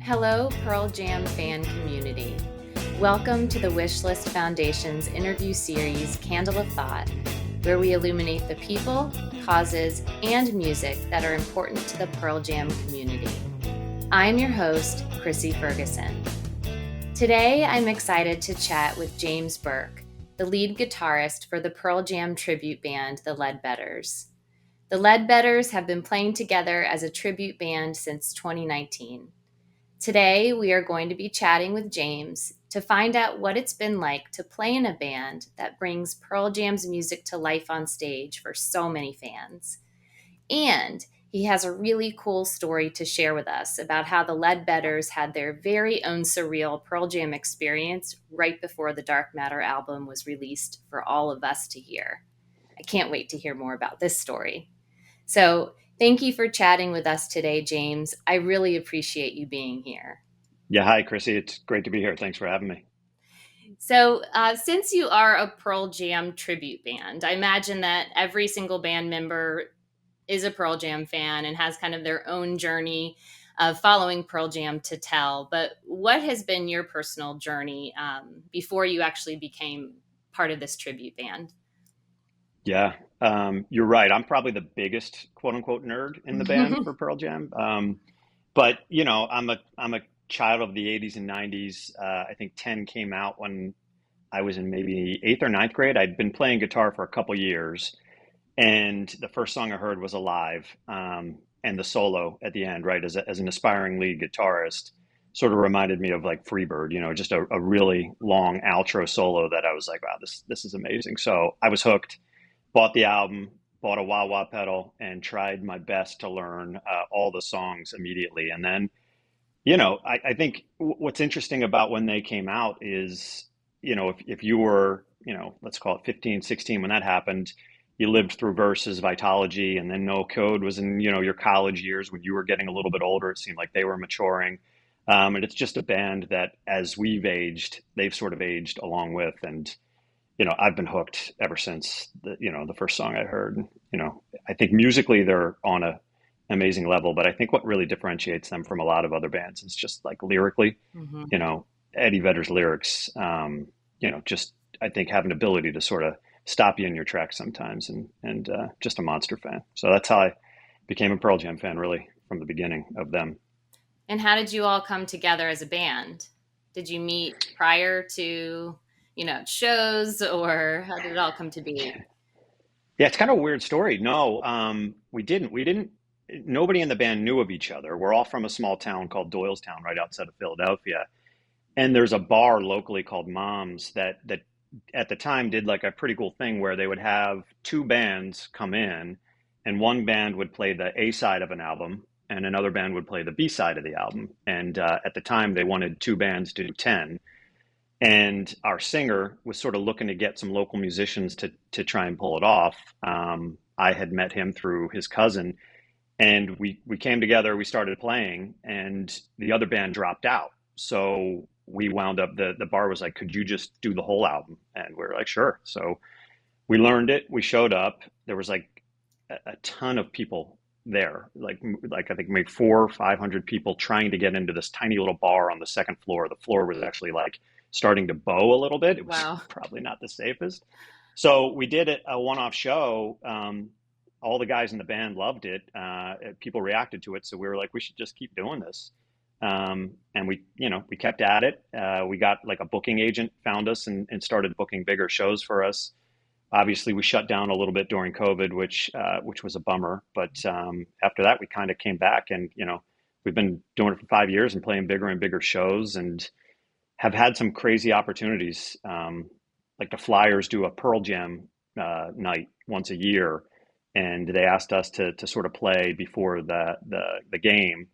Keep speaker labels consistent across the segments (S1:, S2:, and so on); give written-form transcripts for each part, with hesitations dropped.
S1: Hello, Pearl Jam fan community. Welcome to the Wishlist Foundation's interview series, Candle of Thought, where we illuminate the people, causes, and music that are important to the Pearl Jam community. I'm your host, Chrissie Ferguson. Today, I'm excited to chat with James Burke, the lead guitarist for the Pearl Jam tribute band, the Ledbetters. The Ledbetters have been playing together as a tribute band since 2019. Today, we are going to be chatting with James to find out what it's been like to play in a band that brings Pearl Jam's music to life on stage for so many fans. And he has a really cool story to share with us about how the Ledbetters had their very own surreal Pearl Jam experience right before the Dark Matter album was released for all of us to hear. I can't wait to hear more about this story. So, thank you for chatting with us today, James. I really appreciate you being here.
S2: Yeah, hi, Chrissy. It's great to be here. Thanks for having me.
S1: So, since you are a Pearl Jam tribute band, I imagine that every single band member is a Pearl Jam fan and has kind of their own journey of following Pearl Jam to tell. But what has been your personal journey before you actually became part of this tribute band?
S2: Yeah, you're right. I'm probably the biggest quote unquote nerd in the band for Pearl Jam. But I'm a child of the 80s and 90s. I think 10 came out when I was in maybe eighth or ninth grade. I'd been playing guitar for a couple years, and the first song I heard was Alive, and the solo at the end, right, as an aspiring lead guitarist, sort of reminded me of like Freebird, just a really long outro solo that I was like, wow, this is amazing. So I was hooked, bought the album, bought a wah wah pedal, and tried my best to learn all the songs immediately. And then, I think what's interesting about when they came out is, if you were, let's call it 15, 16 when that happened, you lived through Versus, Vitology, and then No Code was in, your college years when you were getting a little bit older. It seemed like they were maturing. And it's just a band that as we've aged, they've sort of aged along with. And I've been hooked ever since the first song I heard. I think musically they're on a amazing level, but I think what really differentiates them from a lot of other bands is just like lyrically,
S1: Mm-hmm.
S2: you know, Eddie Vedder's lyrics, just I think have an ability to sort of stop you in your tracks sometimes, and just a monster fan. So that's how I became a Pearl Jam fan, really, from the beginning of them.
S1: And how did you all come together as a band? Did you meet prior to, shows, or how did it all come to be?
S2: Yeah, it's kind of a weird story. No, we didn't. We didn't. Nobody in the band knew of each other. We're all from a small town called Doylestown, right outside of Philadelphia. And there's a bar locally called Mom's that at the time did like a pretty cool thing where they would have two bands come in, and one band would play the A side of an album, and another band would play the B side of the album. And at the time, they wanted two bands to do 10. And our singer was sort of looking to get some local musicians to try and pull it off. I had met him through his cousin, and we came together. We started playing, and the other band dropped out. So we wound up the bar was like, could you just do the whole album? And we were like, sure. So we learned it. We showed up. There was like a ton of people there, like I think maybe 400 or 500 people trying to get into this tiny little bar on the second floor. The floor was actually like starting to bow a little bit. It was
S1: Wow.
S2: probably not the safest. So we did a one-off show. All the guys in the band loved it. People reacted to it, so we were like, we should just keep doing this. And we kept at it. We got like a booking agent found us and started booking bigger shows for us. Obviously, we shut down a little bit during COVID, which was a bummer. But after that, we kind of came back, and we've been doing it for 5 years and playing bigger and bigger shows, and have had some crazy opportunities. Like the Flyers do a Pearl Jam night once a year, and they asked us to sort of play before the game.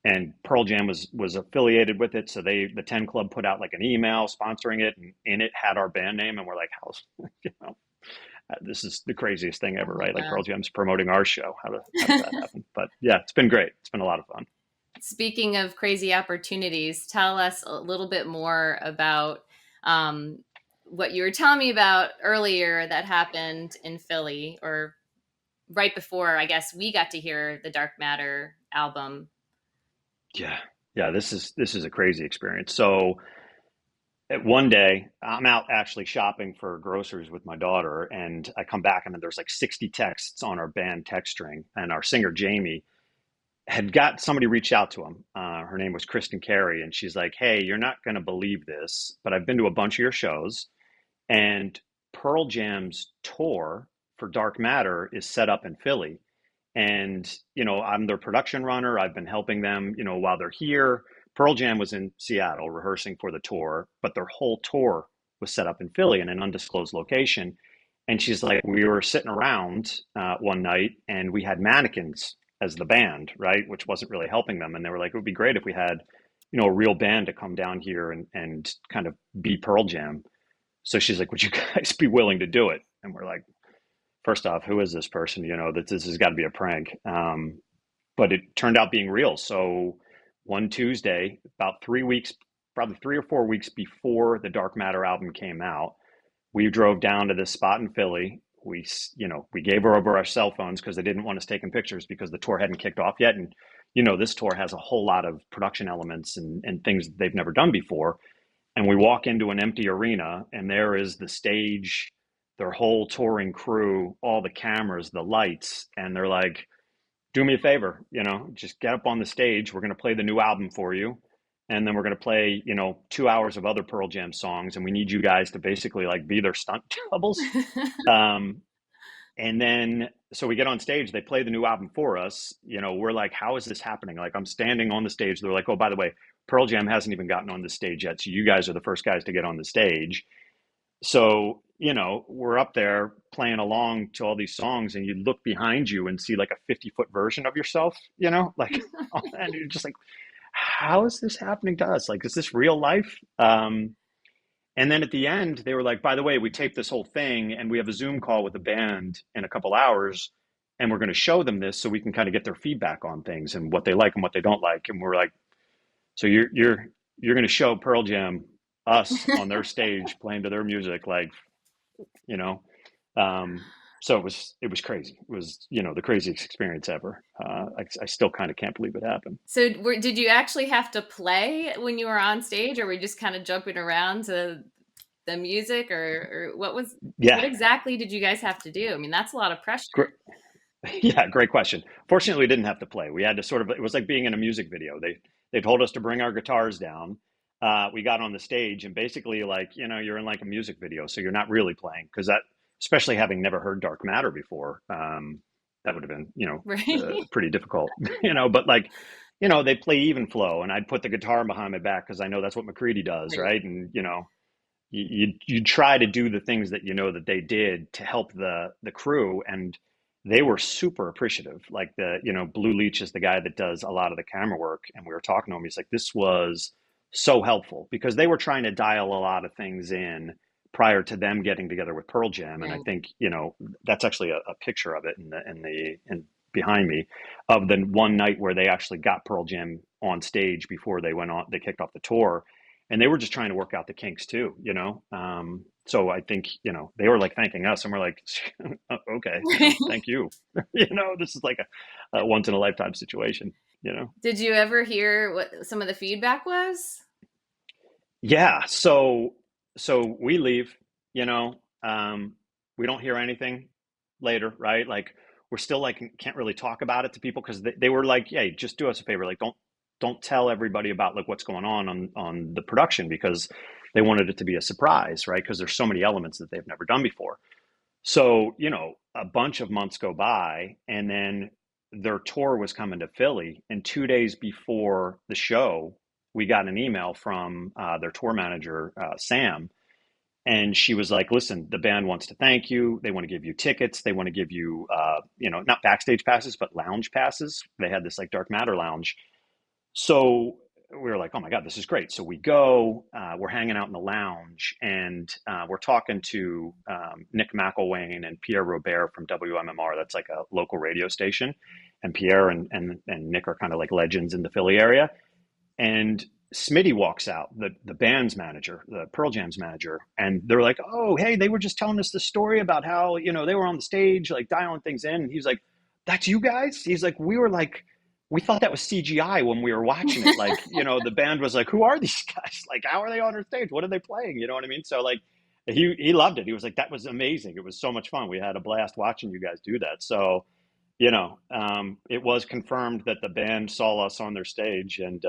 S2: And Pearl Jam was affiliated with it, so the 10 Club put out like an email sponsoring it, and in it had our band name, and we're like, how's you know this is the craziest thing ever, right? Like
S1: Wow.
S2: Pearl Jam's promoting our show. How does that happen? But yeah, it's been great. It's been a lot of fun.
S1: Speaking of crazy opportunities, tell us a little bit more about um, what you were telling me about earlier that happened in Philly, or right before, I guess, we got to hear the Dark Matter album.
S2: Yeah. Yeah, this is a crazy experience. So one day I'm out actually shopping for groceries with my daughter, and I come back and there's like 60 texts on our band text string, and our singer Jamie had got somebody reach out to him. Her name was Kristen Carey, and she's like, "Hey, you're not going to believe this, but I've been to a bunch of your shows, and Pearl Jam's tour for Dark Matter is set up in Philly. And, I'm their production runner. I've been helping them, while they're here. Pearl Jam was in Seattle rehearsing for the tour, but their whole tour was set up in Philly in an undisclosed location." And she's like, "We were sitting around one night and we had mannequins as the band, right? Which wasn't really helping them. And they were like, it would be great if we had, a real band to come down here and kind of be Pearl Jam." So she's like, "Would you guys be willing to do it?" And we're like, first off, who is this person? That this has got to be a prank. But it turned out being real. So one Tuesday, about 3 weeks, probably 3 or 4 weeks before the Dark Matter album came out, we drove down to this spot in Philly. We gave her over our cell phones because they didn't want us taking pictures because the tour hadn't kicked off yet. And, this tour has a whole lot of production elements and things that they've never done before. And we walk into an empty arena, and there is the stage, their whole touring crew, all the cameras, the lights, and they're like, "Do me a favor, just get up on the stage. We're going to play the new album for you. And then we're going to play, 2 hours of other Pearl Jam songs. And we need you guys to basically like be their stunt doubles." Um, and then, so we get on stage, they play the new album for us. We're like, "How is this happening?" Like, I'm standing on the stage. They're like, "Oh, by the way, Pearl Jam hasn't even gotten on the stage yet. So you guys are the first guys to get on the stage." So, we're up there playing along to all these songs, and you look behind you and see like a 50-foot version of yourself, like, and you're just like, how is this happening to us? Like, is this real life? And then at the end, they were like, "By the way, we taped this whole thing and we have a Zoom call with the band in a couple hours, and we're going to show them this so we can kind of get their feedback on things and what they like and what they don't like." And we're like, "So you're going to show Pearl Jam us on their stage playing to their music, like, you know?" Um, so it was crazy. It was, the craziest experience ever. I still kind of can't believe it happened.
S1: So did you actually have to play when you were on stage, or were you just kind of jumping around to the music, or what
S2: Yeah.
S1: exactly did you guys have to do? I mean, that's a lot of pressure.
S2: Yeah, great question. Fortunately, we didn't have to play. We had to sort of, it was like being in a music video. They told us to bring our guitars down. We got on the stage, and basically, like, you're in like a music video, so you're not really playing, because that, especially having never heard Dark Matter before, that would have been,
S1: Right.
S2: pretty difficult, but like, they play even flow, and I'd put the guitar behind my back because I know that's what McCready does,
S1: Right.
S2: right? And you try to do the things that that they did to help the crew, and they were super appreciative. Like, the Blue Leech is the guy that does a lot of the camera work, and we were talking to him. He's like, "This was so helpful," because they were trying to dial a lot of things in prior to them getting together with Pearl Jam. And I
S1: Right.
S2: think that's actually a picture of it in behind me, of the one night where they actually got Pearl Jam on stage before they kicked off the tour, and they were just trying to work out the kinks too. So I think, they were like thanking us, and we're like, "Okay, thank you." This is like a once in a lifetime situation.
S1: Did you ever hear what some of the feedback was?
S2: Yeah. So we leave, you know, um, we don't hear anything later, right? Like, we're still like, can't really talk about it to people, because they were like, "Hey, just do us a favor. Like, don't tell everybody about like what's going on the production," because they wanted it to be a surprise, right? Because there's so many elements that they've never done before. So, a bunch of months go by, and then their tour was coming to Philly. And 2 days before the show, we got an email from their tour manager, Sam. And she was like, "Listen, the band wants to thank you. They want to give you tickets. They want to give you, not backstage passes, but lounge passes." They had this like Dark Matter lounge. So we were like, "Oh my God, this is great." So we go, we're hanging out in the lounge, and we're talking to Nick McElwain and Pierre Robert from WMMR. That's like a local radio station. And Pierre and Nick are kind of like legends in the Philly area. And Smitty walks out, the band's manager, the Pearl Jam's manager, and they're like, "Oh, hey, they were just telling us the story about how, they were on the stage, like dialing things in." And he's like, "That's you guys?" He's like, "We were like we thought that was CGI when we were watching it. Like, the band was like, who are these guys? Like, how are they on our stage? What are they playing? You know what I mean? So like, he loved it. He was like, that was amazing. It was so much fun. We had a blast watching you guys do that. So, it was confirmed that the band saw us on their stage, and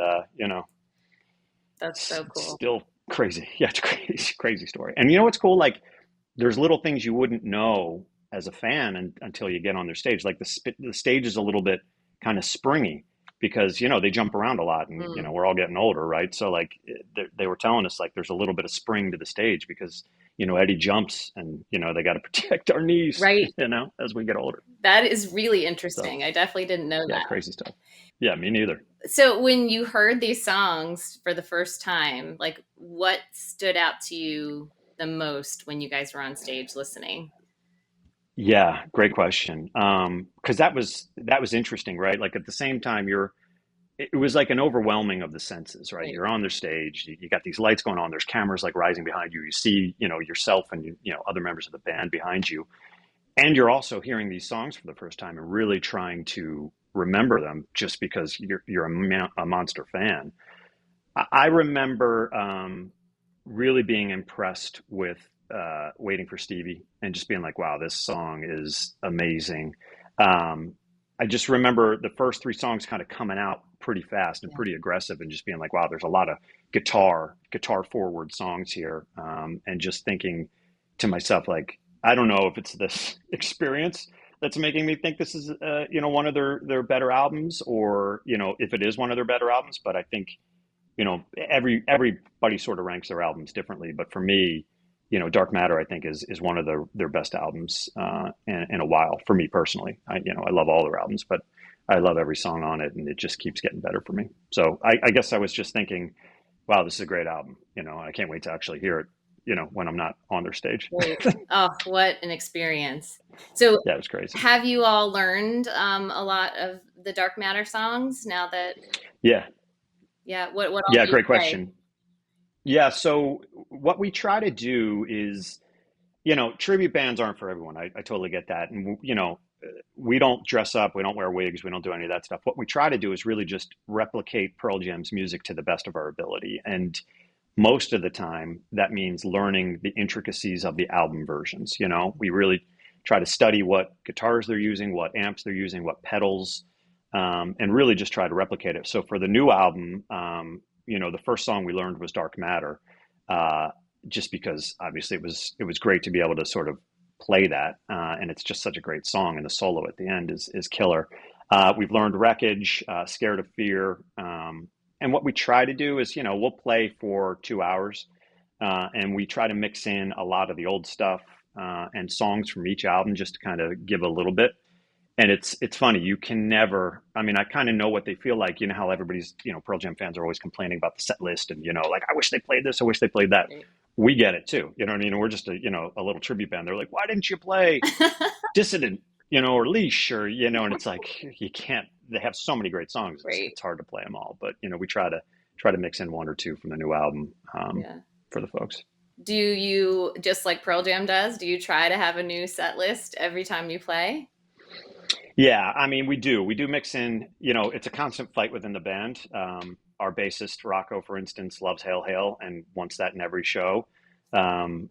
S1: That's so
S2: it's
S1: cool.
S2: still crazy. Yeah, it's crazy, crazy story. And you know what's cool? Like, there's little things you wouldn't know as a fan until you get on their stage. Like the stage is a little bit kind of springy because they jump around a lot, and we're all getting older, right? So like they were telling us like there's a little bit of spring to the stage because Eddie jumps, and they got to protect our knees,
S1: Right.
S2: as we get older.
S1: That is really
S2: So
S1: interesting. I definitely didn't know
S2: yeah,
S1: that.
S2: crazy stuff. Yeah, me neither.
S1: So when you heard these songs for the first time, like what stood out to you the most when you guys were on stage listening?
S2: Yeah, great question. Because that was interesting, right? Like at the same time, it was like an overwhelming of the senses, right?
S1: Right.
S2: You're on their stage, you got these lights going on, there's cameras like rising behind you. You see, yourself and other members of the band behind you, and you're also hearing these songs for the first time and really trying to remember them just because you're a monster fan. I remember really being impressed with Waiting for Stevie and just being like, wow, this song is amazing. Um, I just remember the first three songs kind of coming out pretty fast and
S1: Yeah.
S2: pretty aggressive, and just being like, wow, there's a lot of guitar forward songs here. And just thinking to myself, like, I don't know if it's this experience that's making me think this is, one of their better albums, or, if it is one of their better albums. But I think everybody sort of ranks their albums differently, but for me, Dark Matter, I think is one of their best albums in a while for me personally. I love all their albums, but I love every song on it, and it just keeps getting better for me. So I guess I was just thinking, wow, this is a great album. I can't wait to actually hear it. When I'm not on their stage.
S1: Right. Oh, what an experience. So
S2: Yeah, it was crazy.
S1: have you all learned a lot of the Dark Matter songs now that,
S2: Yeah.
S1: yeah, what all
S2: Yeah,
S1: do you
S2: great
S1: play?
S2: question. Yeah, so what we try to do is, tribute bands aren't for everyone. I totally get that. And, we don't dress up, we don't wear wigs, we don't do any of that stuff. What we try to do is really just replicate Pearl Jam's music to the best of our ability. And most of the time, that means learning the intricacies of the album versions. We really try to study what guitars they're using, what amps they're using, what pedals, and really just try to replicate it. So for the new album, the first song we learned was Dark Matter, uh, just because obviously it was great to be able to sort of play that, and it's just such a great song, and the solo at the end is killer. We've learned Wreckage, Scared of Fear, and what we try to do is, we'll play for 2 hours, and we try to mix in a lot of the old stuff and songs from each album just to kind of give a little bit. And it's funny, you can never. I mean, I kind of know what they feel like. You know how everybody's, Pearl Jam fans are always complaining about the set list, and like, I wish they played this, I wish they played that.
S1: Right.
S2: We get it too. You know what I mean? And we're just a little tribute band. They're like, why didn't you play Dissident, or Leash, or and it's like, you can't. They have so many great songs. It's,
S1: Right.
S2: it's hard to play them all. But we try to mix in one or two from the new album
S1: Yeah.
S2: for the folks.
S1: Do you, just like Pearl Jam does, do you try to have a new set list every time you play?
S2: Yeah, I mean, we do mix in. It's a constant fight within the band. Our bassist Rocco, for instance, loves Hail Hail and wants that in every show. Um,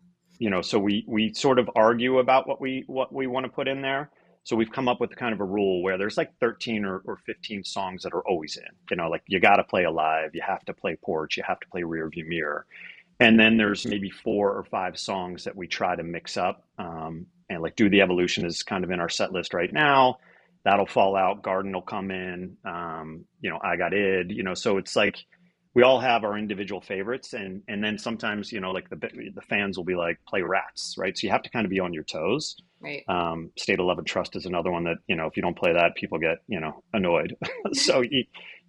S2: so we sort of argue about what we want to put in there. So we've come up with kind of a rule where there's like 13 or 15 songs that are always in. Like, you got to play Alive, you have to play Porch, you have to play Rearview Mirror, and then there's maybe 4 or 5 songs that we try to mix up. And like, Do the Evolution is kind of in our set list right now. That'll fall out. Garden will come in. I Got Id. So it's like we all have our individual favorites, and then sometimes like the fans will be like, play Rats, right? So you have to kind of be on your toes.
S1: Right.
S2: State of Love and Trust is another one that if you don't play that, people get annoyed. So you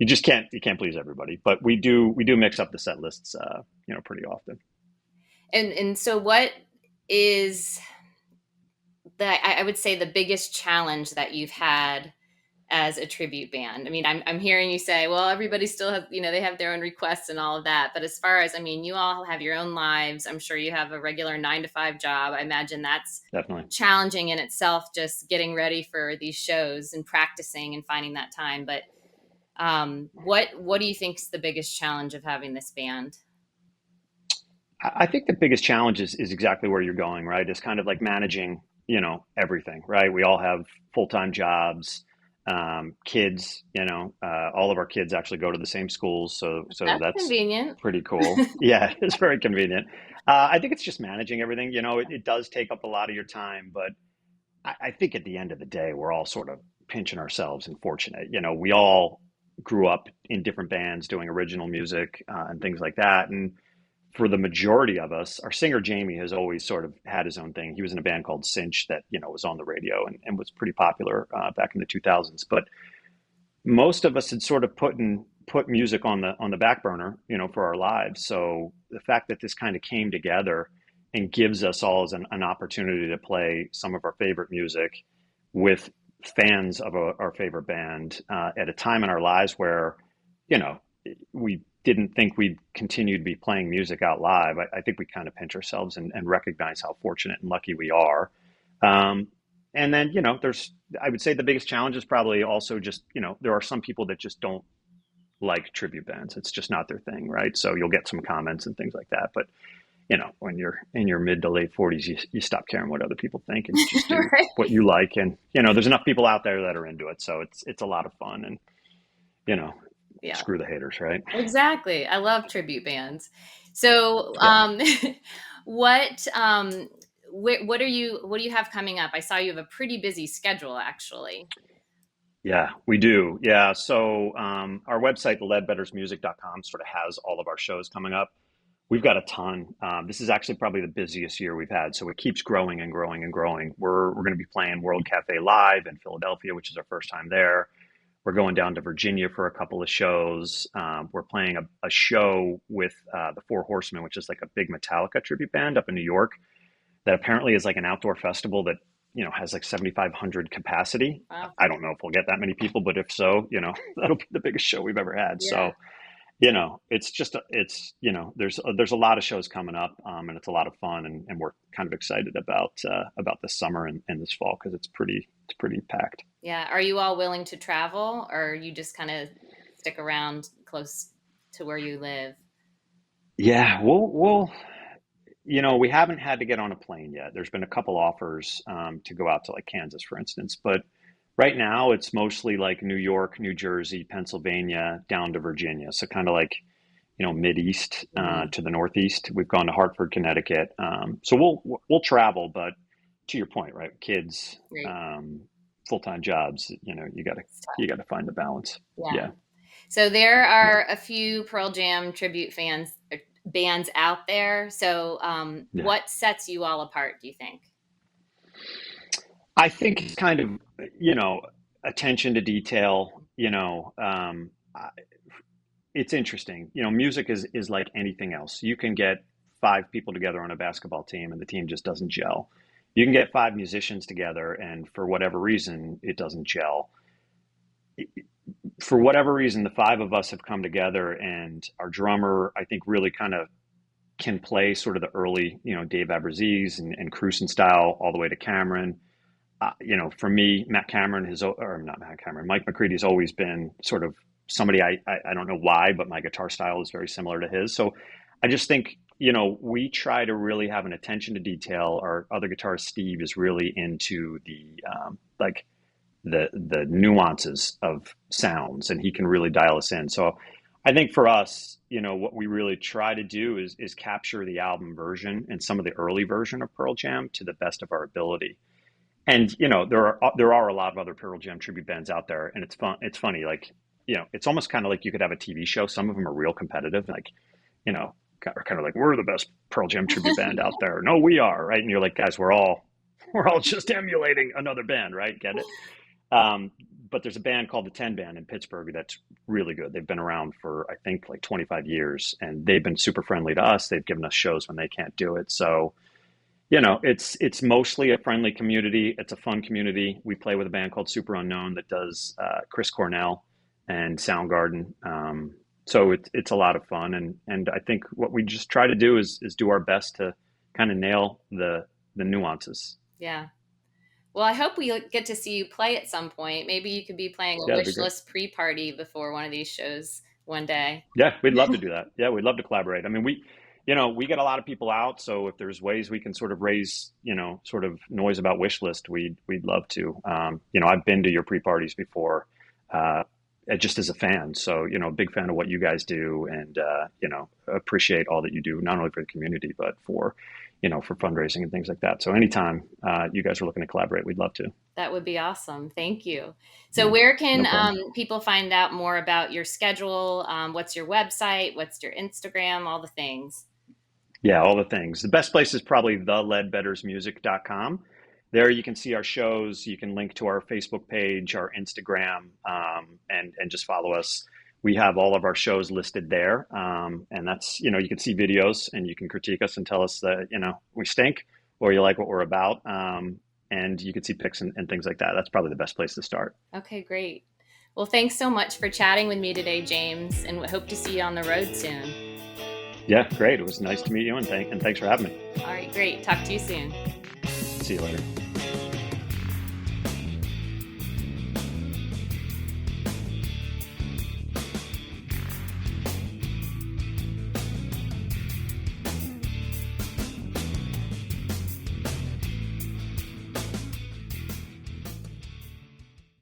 S2: just can't please everybody. But we do mix up the set lists pretty often.
S1: And so what is I would say the biggest challenge that you've had as a tribute band? I mean, I'm hearing you say, well, everybody still has, they have their own requests and all of that. But as far as, I mean, you all have your own lives. I'm sure you have a regular 9 to 5 job. I imagine that's
S2: Definitely.
S1: challenging in itself, just getting ready for these shows and practicing and finding that time. But What do you think is the biggest challenge of having this band?
S2: I think the biggest challenge is exactly where you're going, right? It's kind of like managing, everything, right? We all have full-time jobs, kids, all of our kids actually go to the same schools. So
S1: That's
S2: that's
S1: convenient.
S2: pretty cool. Yeah, it's very convenient. I think it's just managing everything. It does take up a lot of your time, but I think at the end of the day, we're all sort of pinching ourselves and fortunate. We all grew up in different bands doing original music and things like that. And for the majority of us, our singer Jamie has always sort of had his own thing. He was in a band called Cinch that, was on the radio and was pretty popular back in the 2000s. But most of us had sort of put music on the back burner, for our lives. So the fact that this kind of came together and gives us all as an opportunity to play some of our favorite music with fans of our favorite band at a time in our lives where, you know, we didn't think we'd continue to be playing music out live. I think we kind of pinch ourselves and recognize how fortunate and lucky we are. Um, and then, I would say the biggest challenge is probably also just, there are some people that just don't like tribute bands. It's just not their thing, right? So you'll get some comments and things like that. But, when you're in your mid to late 40s, you stop caring what other people think and you just do
S1: Right.
S2: what you like. And, there's enough people out there that are into it. So it's a lot of fun and, you know,
S1: Yeah,
S2: screw the haters, right?
S1: exactly. I love tribute bands. So,
S2: Yeah.
S1: what what do you have coming up? I saw you have a pretty busy schedule, actually.
S2: Yeah, we do. Yeah. So our website, ledbettersmusic.com, sort of has all of our shows coming up. We've got a ton. This is actually probably the busiest year we've had. So it keeps growing and growing and growing. We're going to be playing World Cafe Live in Philadelphia, which is our first time there. We're going down to Virginia for a couple of shows. We're playing a show with the Four Horsemen, which is like a big Metallica tribute band up in New York that apparently is like an outdoor festival that has like 7,500 capacity.
S1: Wow.
S2: I don't know if we'll get that many people, but if so, that'll be the biggest show we've ever had.
S1: Yeah.
S2: So it's just there's a lot of shows coming up, and it's a lot of fun, and we're kind of excited about this summer and this fall because it's pretty packed.
S1: Yeah. Are you all willing to travel, or you just kind of stick around close to where you live?
S2: Yeah, we'll we haven't had to get on a plane yet. There's been a couple offers to go out to like Kansas, for instance, but right now it's mostly like New York, New Jersey, Pennsylvania, down to Virginia. So kind of like mid east
S1: Mhm.
S2: to the northeast. We've gone to Hartford, Connecticut. So we'll travel, but to your point, right? Kids,
S1: Great.
S2: full time jobs. You gotta find the balance.
S1: Yeah.
S2: Yeah,
S1: So there
S2: yeah,
S1: are a few Pearl Jam tribute bands out there. So,
S2: yeah.
S1: what sets you all apart, do you think?
S2: I think it's kind of attention to detail. It's interesting. Music is like anything else. You can get five people together on a basketball team and the team just doesn't gel. You can get five musicians together and for whatever reason it doesn't gel. For whatever reason, the five of us have come together and our drummer, I think, really kind of can play sort of the early, Dave Abbruzzese and Cruson style all the way to Cameron. For me, Matt Cameron or not Matt Cameron, Mike McCready's always been sort of somebody I don't know why, but my guitar style is very similar to his. So I just think, we try to really have an attention to detail. Our other guitarist, Steve, is really into like the nuances of sounds and he can really dial us in. So I think for us, what we really try to do is capture the album version and some of the early version of Pearl Jam to the best of our ability. And there are a lot of other Pearl Jam tribute bands out there, and it's fun. It's funny, like it's almost kind of like you could have a TV show. Some of them are real competitive, like kind of like we're the best Pearl Jam tribute band out there. No, we are, right? And you're like, guys, we're all just emulating another band, right? Get it? Um, but there's a band called the Ten Band in Pittsburgh that's really good. They've been around for I think like 25 years, and they've been super friendly to us. They've given us shows when they can't do it, so it's mostly a friendly community. It's a fun community. We play with a band called Super Unknown that does Chris Cornell and Soundgarden. So it's a lot of fun, and I think what we just try to do is do our best to kind of nail the nuances.
S1: Yeah. Well, I hope we get to see you play at some point. Maybe you could be playing a
S2: Yeah, that'd be great.
S1: Wishlist pre-party before one of these shows one day.
S2: Yeah, we'd love to do that. Yeah, we'd love to collaborate. I mean, we get a lot of people out, so if there's ways we can sort of raise, sort of noise about wish list, we'd love to. I've been to your pre-parties before, uh, just as a fan. So, big fan of what you guys do, and appreciate all that you do, not only for the community, but for fundraising and things like that. So anytime you guys are looking to collaborate, we'd love to.
S1: That would be awesome. Thank you. So
S2: Yeah,
S1: where
S2: no
S1: can
S2: problem.
S1: people find out more about your schedule? What's your website? What's your Instagram? All the things.
S2: Yeah, all the things. The best place is probably theledbettersmusic.com. There you can see our shows. You can link to our Facebook page, our Instagram, and just follow us. We have all of our shows listed there. And that's, you can see videos and you can critique us and tell us that, we stink or you like what we're about. And you can see pics and things like that. That's probably the best place to start.
S1: Okay, great. Well, thanks so much for chatting with me today, James, and we hope to see you on the road soon.
S2: Yeah, great. It was nice to meet you, and thanks for having me.
S1: All right, great. Talk to you soon.
S2: See you later.